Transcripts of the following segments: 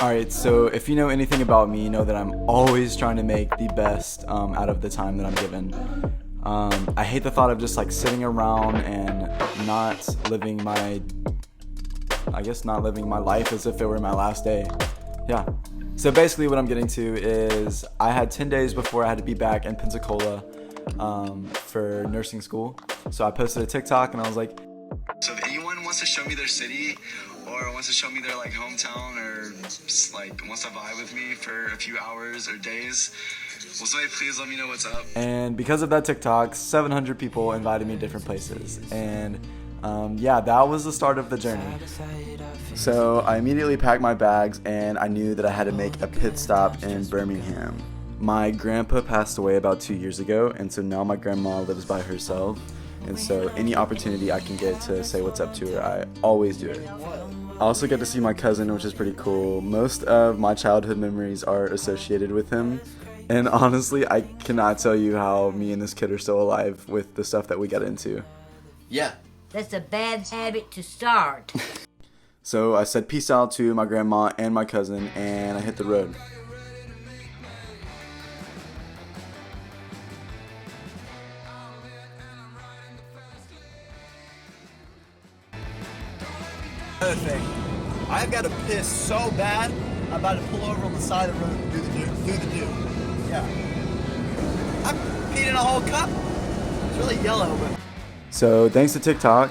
Alright, so if you know anything about me, you know that I'm always trying to make the best out of the time that I'm given. I hate the thought of just like sitting around and not living my, not living my life as if it were my last day. Yeah. So basically what I'm getting to is I had 10 days before I had to be back in Pensacola for nursing school. So I posted a TikTok and I was like, so if anyone wants to show me their city or wants to show me their like hometown or just, like wants to vibe with me for a few hours or days, will somebody please let me know what's up? And because of that TikTok, 700 people invited me to different places. And yeah, that was the start of the journey. So I immediately packed my bags and I knew that I had to make a pit stop in Birmingham. My grandpa passed away about 2 years ago, and so now my grandma lives by herself. And so any opportunity I can get to say what's up to her, I always do it. I also get to see my cousin, which is pretty cool. Most of my childhood memories are associated with him. And honestly, I cannot tell you how me and this kid are still alive with the stuff that we get into. Yeah. That's a bad habit to start. So I said peace out to my grandma and my cousin, and I hit the road. Another thing, I've got to piss so bad, I'm about to pull over on the side of the road and do the do. Yeah. I'm peeing in a whole cup. It's really yellow, but... So thanks to TikTok,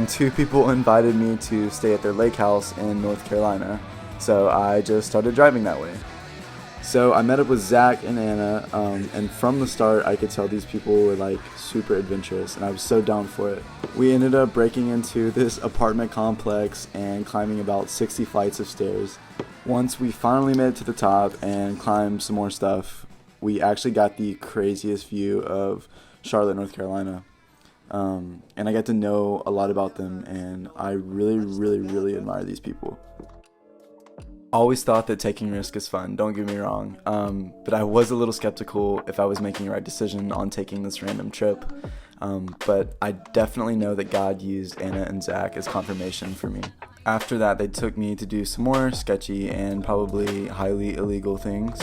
2 people invited me to stay at their lake house in North Carolina. So I just started driving that way. So I met up with Zach and Anna, and from the start I could tell these people were like super adventurous, and I was so down for it. We ended up breaking into this apartment complex and climbing about 60 flights of stairs. Once we finally made it to the top and climbed some more stuff, we actually got the craziest view of Charlotte, North Carolina. And I got to know a lot about them, and I really admire these people. Always thought that taking risk is fun, don't get me wrong, but I was a little skeptical if I was making the right decision on taking this random trip, but I definitely know that God used Anna and Zach as confirmation for me. After that, they took me to do some more sketchy and probably highly illegal things.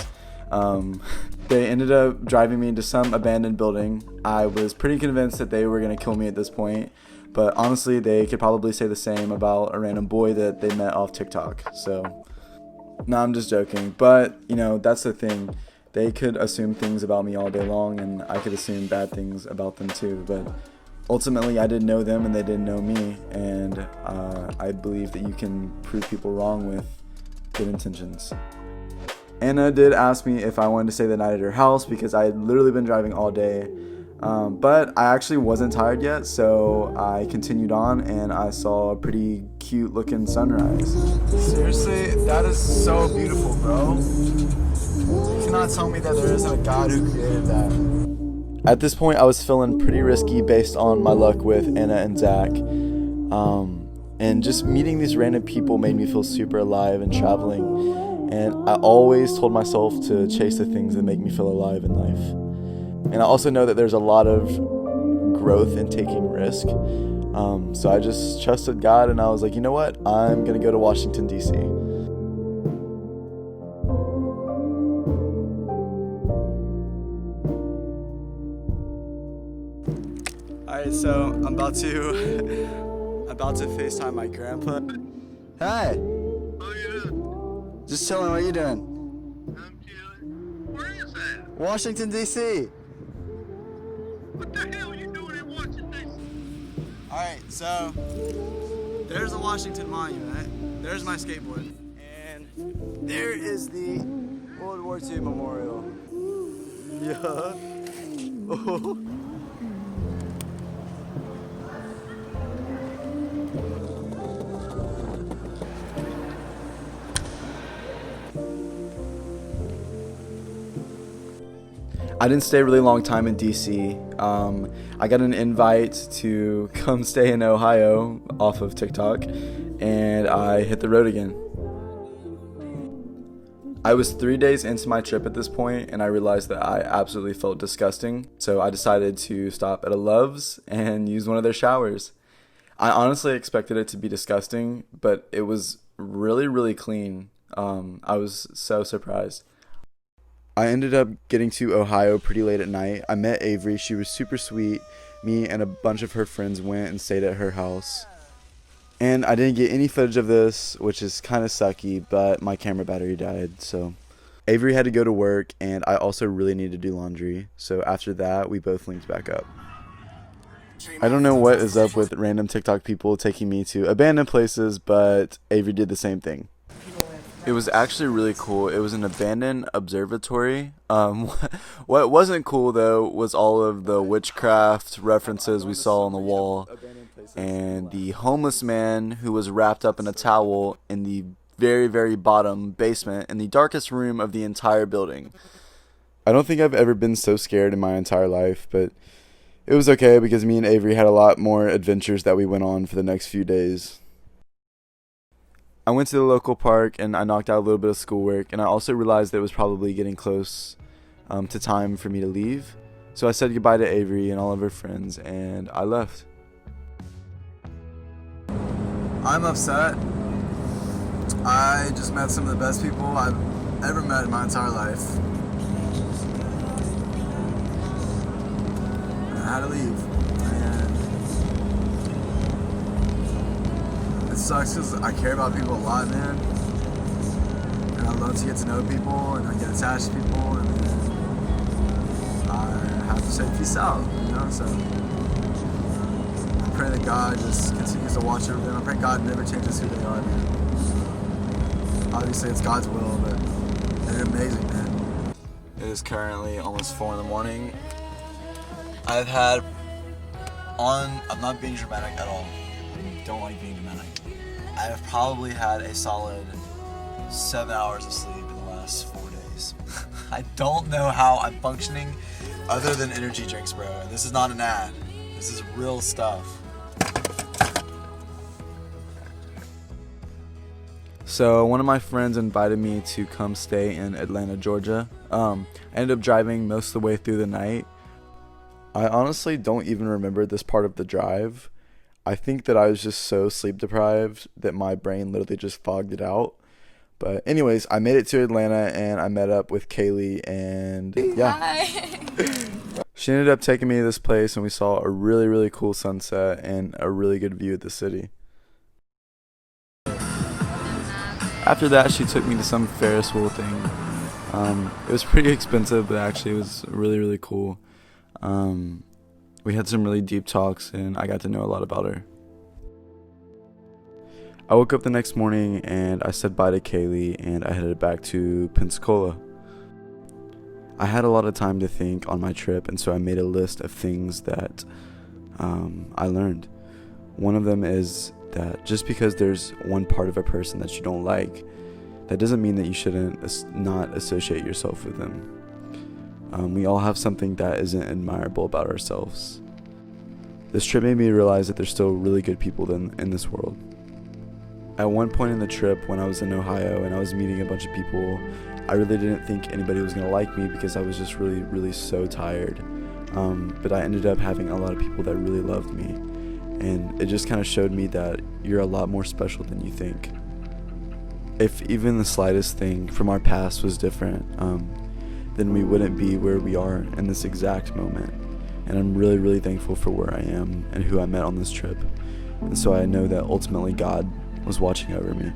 They ended up driving me into some abandoned building. I was pretty convinced that they were going to kill me at this point, but honestly, they could probably say the same about a random boy that they met off TikTok, so... No, I'm just joking, but, you know, that's the thing. They could assume things about me all day long, and I could assume bad things about them too, but ultimately I didn't know them and they didn't know me, and I believe that you can prove people wrong with good intentions. Anna did ask me if I wanted to stay the night at her house because I had literally been driving all day, but I actually wasn't tired yet, so I continued on and I saw a pretty cute looking sunrise. Seriously, that is so beautiful, bro. You cannot tell me that there isn't a God who created that. At this point, I was feeling pretty risky based on my luck with Anna and Zach. And just meeting these random people made me feel super alive and traveling. And I always told myself to chase the things that make me feel alive in life. And I also know that there's a lot of growth in taking risk. So I just trusted God and I was like, you know what? I'm going to go to Washington, D.C. Alright, so I'm about to FaceTime my grandpa. Hey, Oh, yeah. just chilling. What are you doing? I'm chilling. Where is that? Washington, D.C. What the hell are you doing in Washington, D.C.? Alright, so there's the Washington Monument. There's my skateboard. And there is the World War II Memorial. Yeah. Oh. I didn't stay a really long time in DC. I got an invite to come stay in Ohio off of TikTok, and I hit the road again. I was 3 days into my trip at this point, and I realized that I absolutely felt disgusting, so I decided to stop at a Love's and use one of their showers. I honestly expected it to be disgusting, but it was really clean. I was so surprised. I ended up getting to Ohio pretty late at night. I met Avery. She was super sweet. Me and a bunch of her friends went and stayed at her house. And I didn't get any footage of this, which is kind of sucky, but my camera battery died, so. Avery had to go to work, and I also really needed to do laundry. So after that, we both linked back up. I don't know what is up with random TikTok people taking me to abandoned places, but Avery did the same thing. It was actually really cool. It was an abandoned observatory. What wasn't cool, though, was all of the witchcraft references we saw on the wall, and the homeless man who was wrapped up in a towel in the very, very bottom basement in the darkest room of the entire building. I don't think I've ever been so scared in my entire life, but it was okay because me and Avery had a lot more adventures that we went on for the next few days. I went to the local park and I knocked out a little bit of schoolwork, and I also realized that it was probably getting close to time for me to leave. So I said goodbye to Avery and all of her friends, and I left. I'm upset. I just met some of the best people I've ever met in my entire life. And I had to leave. It sucks because I care about people a lot, man. And I love to get to know people, and I get attached to people, and then I have to say peace out, you know? So I pray that God just continues to watch over them. I pray God never changes who they are, man. Obviously, it's God's will, but they're amazing, man. It is currently almost 4 in the morning. I'm not being dramatic at all. I don't like being dramatic. I have probably had a solid 7 hours of sleep in the last 4 days. I don't know how I'm functioning other than energy drinks, bro. And this is not an ad. This is real stuff. So one of my friends invited me to come stay in Atlanta, Georgia. I ended up driving most of the way through the night. I honestly don't even remember this part of the drive. I think that I was just so sleep deprived that my brain literally just fogged it out. But anyways, I made it to Atlanta and I met up with Kaylee, and yeah. Hi. She ended up taking me to this place and we saw a really, really cool sunset and a really good view of the city. After that, she took me to some Ferris wheel thing. It was pretty expensive, but actually it was really, really cool. We had some really deep talks and I got to know a lot about her. I woke up the next morning and I said bye to Kaylee and I headed back to Pensacola. I had a lot of time to think on my trip, and so I made a list of things that I learned. One of them is that just because there's one part of a person that you don't like, that doesn't mean that you shouldn't not associate yourself with them. We all have something that isn't admirable about ourselves. This trip made me realize that there's still really good people in this world. At one point in the trip, when I was in Ohio and I was meeting a bunch of people, I really didn't think anybody was going to like me because I was just really, really so tired. But I ended up having a lot of people that really loved me. And it just kind of showed me that you're a lot more special than you think. If even the slightest thing from our past was different, then we wouldn't be where we are in this exact moment. And I'm really, really thankful for where I am and who I met on this trip. And so I know that ultimately God was watching over me.